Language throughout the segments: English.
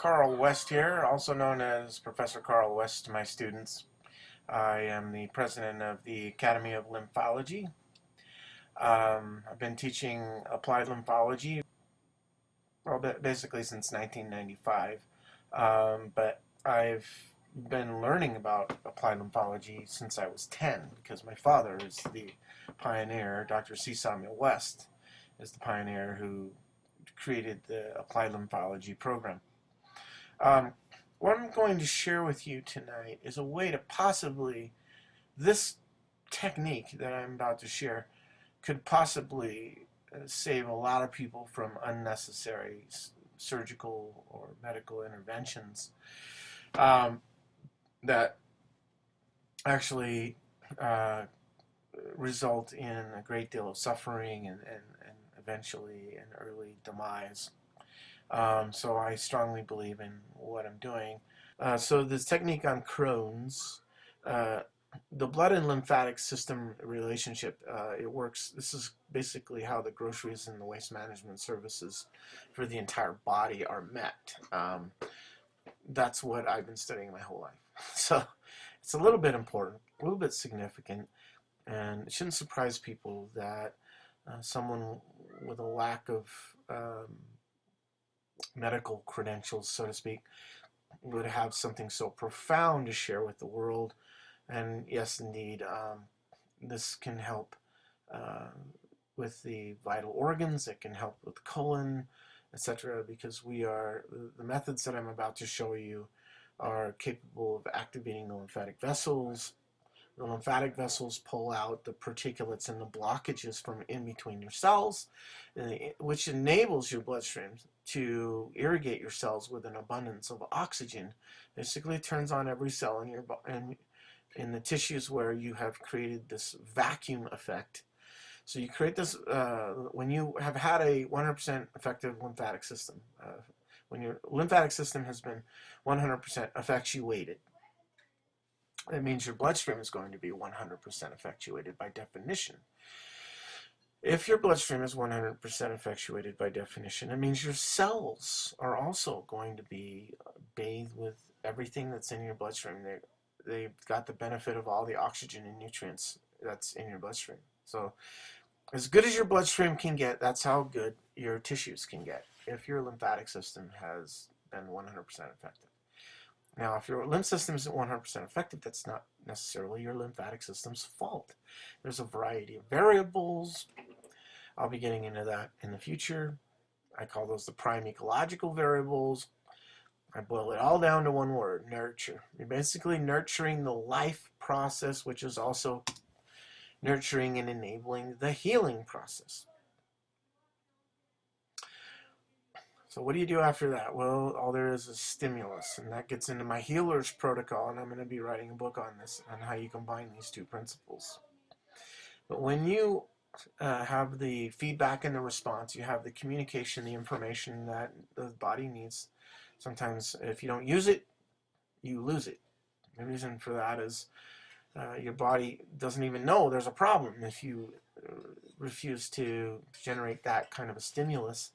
Karl West here, also known as Professor Karl West to my students. I am the president of the Academy of Lymphology. I've been teaching applied lymphology, well, basically since 1995, but I've been learning about applied lymphology since I was 10 because my father is the pioneer. Dr. C. Samuel West is the pioneer who created the applied lymphology program. What I'm going to share with you tonight is a way to possibly, this technique that I'm about to share could possibly save a lot of people from unnecessary surgical or medical interventions that actually result in a great deal of suffering and eventually an early demise. So I strongly believe in what I'm doing. So this technique on Crohn's, the blood and lymphatic system relationship, it works. This is basically how the groceries and the waste management services for the entire body are met. That's what I've been studying my whole life. So it's a little bit important, a little bit significant, and it shouldn't surprise people that someone with a lack of medical credentials, so to speak, would have something so profound to share with the world. And yes, indeed, this can help with the vital organs. It can help with the colon, etc. Because the methods that I'm about to show you are capable of activating the lymphatic vessels. The lymphatic vessels pull out the particulates and the blockages from in between your cells, which enables your bloodstream to irrigate your cells with an abundance of oxygen. Basically, it turns on every cell in your in the tissues where you have created this vacuum effect. So you create this when you have had a 100% effective lymphatic system. When your lymphatic system has been 100% effectuated, that means your bloodstream is going to be 100% effectuated by definition. If your bloodstream is 100% effectuated by definition, it means your cells are also going to be bathed with everything that's in your bloodstream. They've got the benefit of all the oxygen and nutrients that's in your bloodstream. So as good as your bloodstream can get, that's how good your tissues can get if your lymphatic system has been 100% effective. Now, if your lymph system isn't 100% effective, that's not necessarily your lymphatic system's fault. There's a variety of variables. I'll be getting into that in the future. I call those the prime ecological variables. I boil it all down to one word: nurture. You're basically nurturing the life process, which is also nurturing and enabling the healing process. So what do you do after that? Well, all there is stimulus, and that gets into my healer's protocol, and I'm going to be writing a book on this, on how you combine these two principles. But when you have the feedback and the response, you have the communication, the information that the body needs. Sometimes if you don't use it, you lose it. The reason for that is your body doesn't even know there's a problem if you refuse to generate that kind of a stimulus.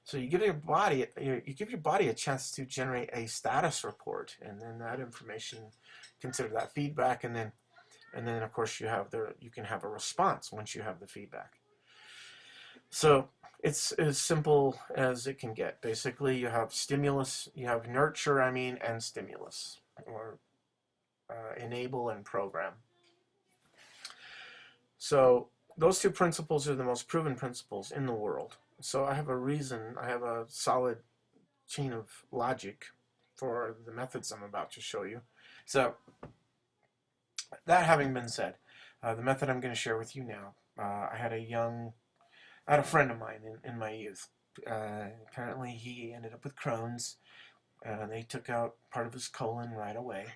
So you give your body a chance to generate a status report, and then that information, consider that feedback, and then of course you can have a response once you have the feedback. So it's as simple as it can get. Basically, you have stimulus, you have nurture, and stimulus, or enable and program. So those two principles are the most proven principles in the world. So I have a solid chain of logic for the methods I'm about to show you. So that having been said, the method I'm going to share with you now, I had a friend of mine in my youth. Apparently he ended up with Crohn's. They took out part of his colon right away.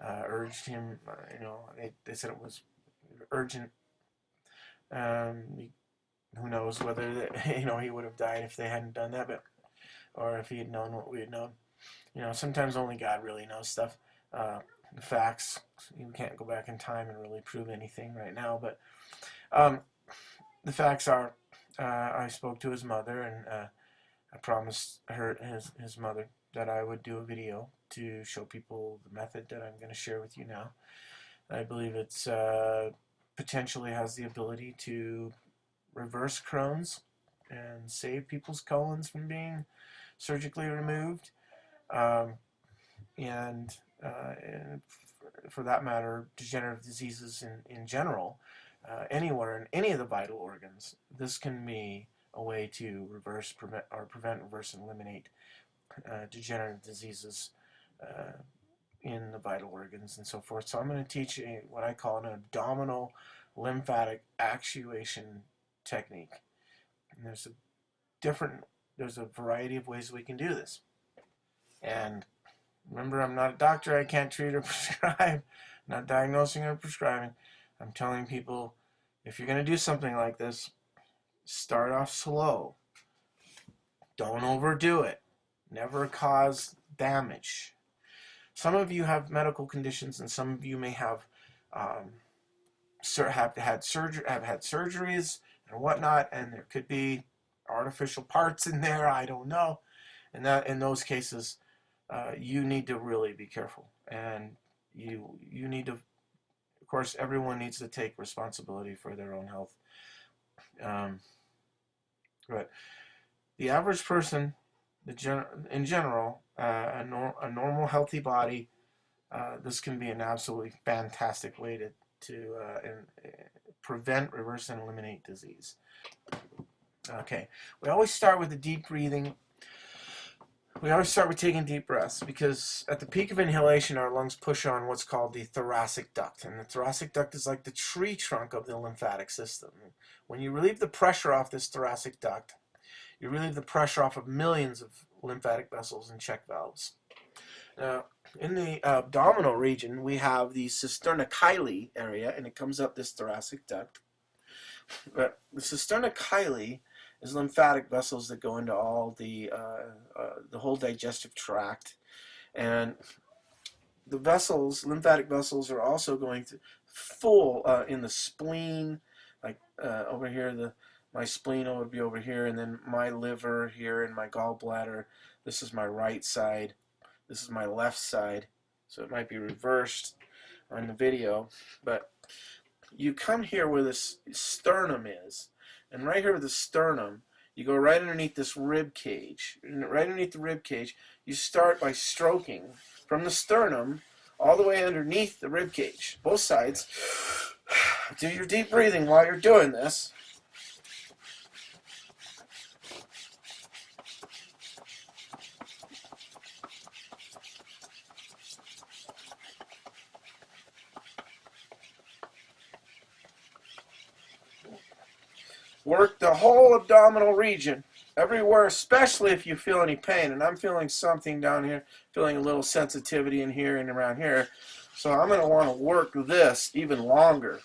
Urged him, they said it was urgent. Who knows whether he would have died if they hadn't done that, or if he had known what we had known. Sometimes only God really knows stuff. The facts, you can't go back in time and really prove anything right now, but the facts are, I spoke to his mother, and I promised her his mother that I would do a video to show people the method that I'm going to share with you now. I believe it's potentially has the ability to reverse Crohn's and save people's colons from being surgically removed, and for that matter, degenerative diseases in general, anywhere in any of the vital organs. This can be a way to prevent, reverse, and eliminate degenerative diseases in the vital organs and so forth. So I'm going to teach what I call an abdominal lymphatic actuation technique. And there's a variety of ways we can do this. And remember, I'm not a doctor. I can't treat or prescribe. I'm not diagnosing or prescribing. I'm telling people, if you're going to do something like this, start off slow. Don't overdo it. Never cause damage. Some of you have medical conditions, and some of you may have had surgeries and whatnot, and there could be artificial parts in there. I don't know. And that in those cases, you need to really be careful, and you need to. Of course, everyone needs to take responsibility for their own health. But the average person, in general, a normal, healthy body, this can be an absolutely fantastic way to prevent, reverse, and eliminate disease. Okay, we always start with the deep breathing. We always start with taking deep breaths, because at the peak of inhalation, our lungs push on what's called the thoracic duct. And the thoracic duct is like the tree trunk of the lymphatic system. When you relieve the pressure off this thoracic duct, you relieve the pressure off of millions of lymphatic vessels and check valves. Now, in the abdominal region, we have the cisterna chyli area, and it comes up this thoracic duct. But the cisterna chyli is lymphatic vessels that go into all the whole digestive tract, and the vessels, lymphatic vessels, are also going to full in the spleen, like over here. My spleen would be over here, and then my liver here, and my gallbladder. This is my right side. This is my left side, so it might be reversed on the video. But you come here where this sternum is, and right here with the sternum, you go right underneath this rib cage. And right underneath the rib cage, you start by stroking from the sternum all the way underneath the rib cage, both sides. Do your deep breathing while you're doing this. Work the whole abdominal region, everywhere, especially if you feel any pain. And I'm feeling something down here, feeling a little sensitivity in here and around here. So I'm going to want to work this even longer.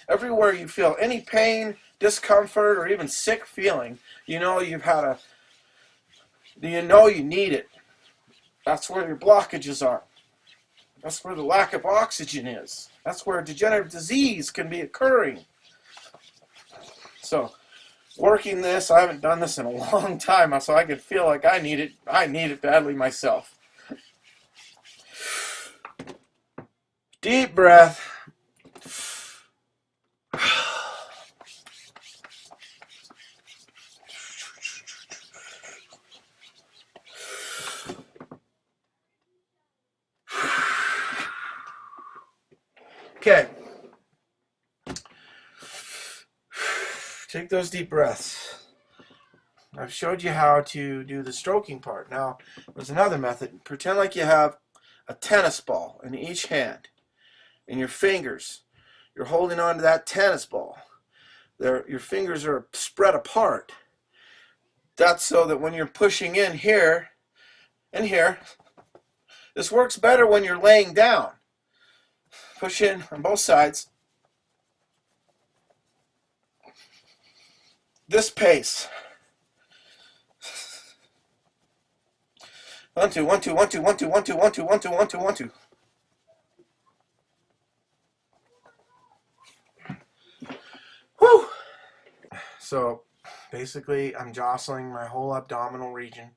Everywhere you feel any pain, discomfort, or even sick feeling, you know you need it. That's where your blockages are. That's where the lack of oxygen is. That's where degenerative disease can be occurring. So, working this, I haven't done this in a long time, so I could feel like I need it. I need it badly myself. Deep breath. Okay. Take those deep breaths. I've showed you how to do the stroking part. Now, there's another method. Pretend like you have a tennis ball in each hand. In your fingers, you're holding on to that tennis ball. Your fingers are spread apart. That's so that when you're pushing in here and here, this works better when you're laying down. Push in on both sides. This pace. 1, 2, 1, 2, 1, 2, 1, 2, 1, 2, 1, 2, 1, 2, 1, 2, 1, 2. Whew. So basically, I'm jostling my whole abdominal region.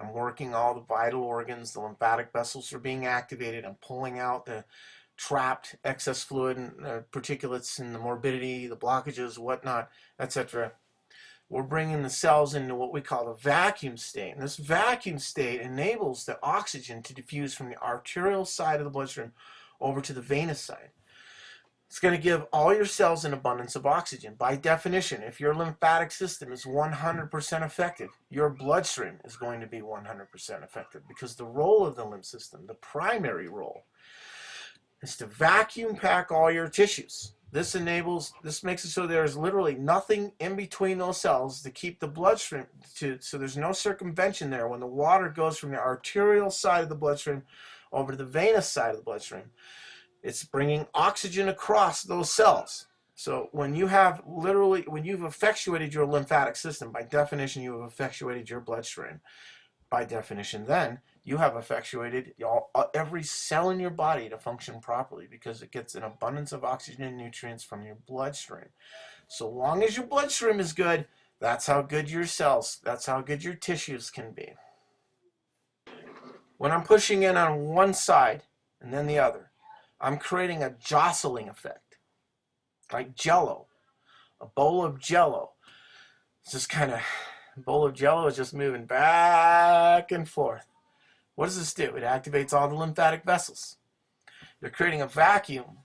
I'm working all the vital organs. The lymphatic vessels are being activated. I'm pulling out the trapped excess fluid and particulates and the morbidity, the blockages, whatnot, etc. We're bringing the cells into what we call the vacuum state. And this vacuum state enables the oxygen to diffuse from the arterial side of the bloodstream over to the venous side. It's going to give all your cells an abundance of oxygen. By definition, if your lymphatic system is 100% effective, your bloodstream is going to be 100% effective, because the role of the lymph system, the primary role, is to vacuum pack all your tissues. This makes it so there's literally nothing in between those cells to keep the bloodstream, so there's no circumvention there when the water goes from the arterial side of the bloodstream over to the venous side of the bloodstream. It's bringing oxygen across those cells. So when you've effectuated your lymphatic system, by definition, you have effectuated your bloodstream. By definition, then, you have effectuated every cell in your body to function properly, because it gets an abundance of oxygen and nutrients from your bloodstream. So long as your bloodstream is good, that's how good your cells, that's how good your tissues can be. When I'm pushing in on one side and then the other, I'm creating a jostling effect, like Jello. A bowl of Jello. It's just kind of, a bowl of Jello is just moving back and forth. What does this do? It activates all the lymphatic vessels. You're creating a vacuum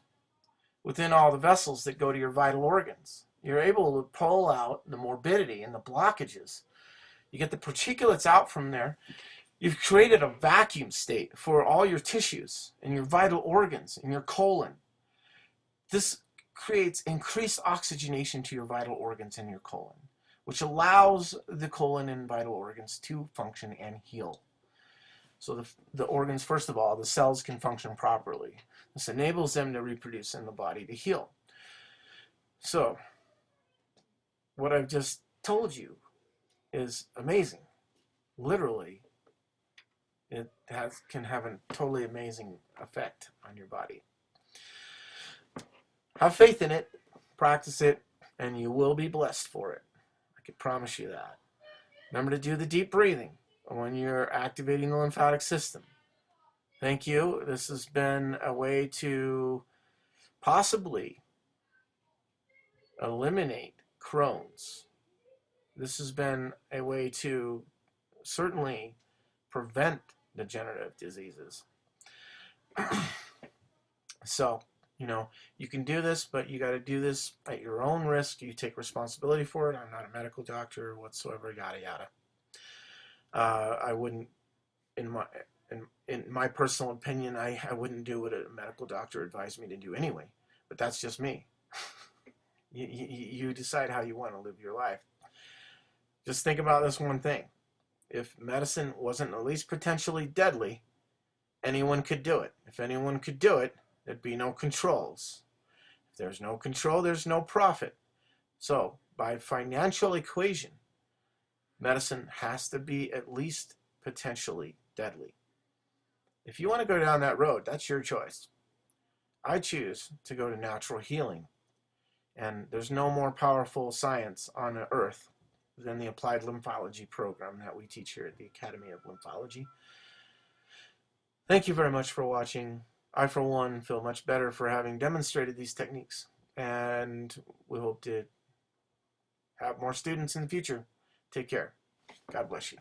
within all the vessels that go to your vital organs. You're able to pull out the morbidity and the blockages. You get the particulates out from there. You've created a vacuum state for all your tissues and your vital organs and your colon. This creates increased oxygenation to your vital organs and your colon, which allows the colon and vital organs to function and heal. So the organs, first of all, the cells can function properly. This enables them to reproduce and the body to heal. So what I've just told you is amazing. Literally, it can have a totally amazing effect on your body. Have faith in it, practice it, and you will be blessed for it. I can promise you that. Remember to do the deep breathing when you're activating the lymphatic system. Thank you. This has been a way to possibly eliminate Crohn's. This has been a way to certainly prevent degenerative diseases. So, you can do this, but you got to do this at your own risk. You take responsibility for it. I'm not a medical doctor whatsoever, yada yada. I wouldn't, in my personal opinion, I wouldn't do what a medical doctor advised me to do anyway. But that's just me. You decide how you want to live your life. Just think about this one thing. If medicine wasn't at least potentially deadly, anyone could do it. If anyone could do it, there'd be no controls. If there's no control, there's no profit. So, by financial equation, medicine has to be at least potentially deadly. If you want to go down that road, that's your choice. I choose to go to natural healing. And there's no more powerful science on earth than the applied lymphology program that we teach here at the Academy of Lymphology. Thank you very much for watching. I, for one, feel much better for having demonstrated these techniques, and we hope to have more students in the future. Take care. God bless you.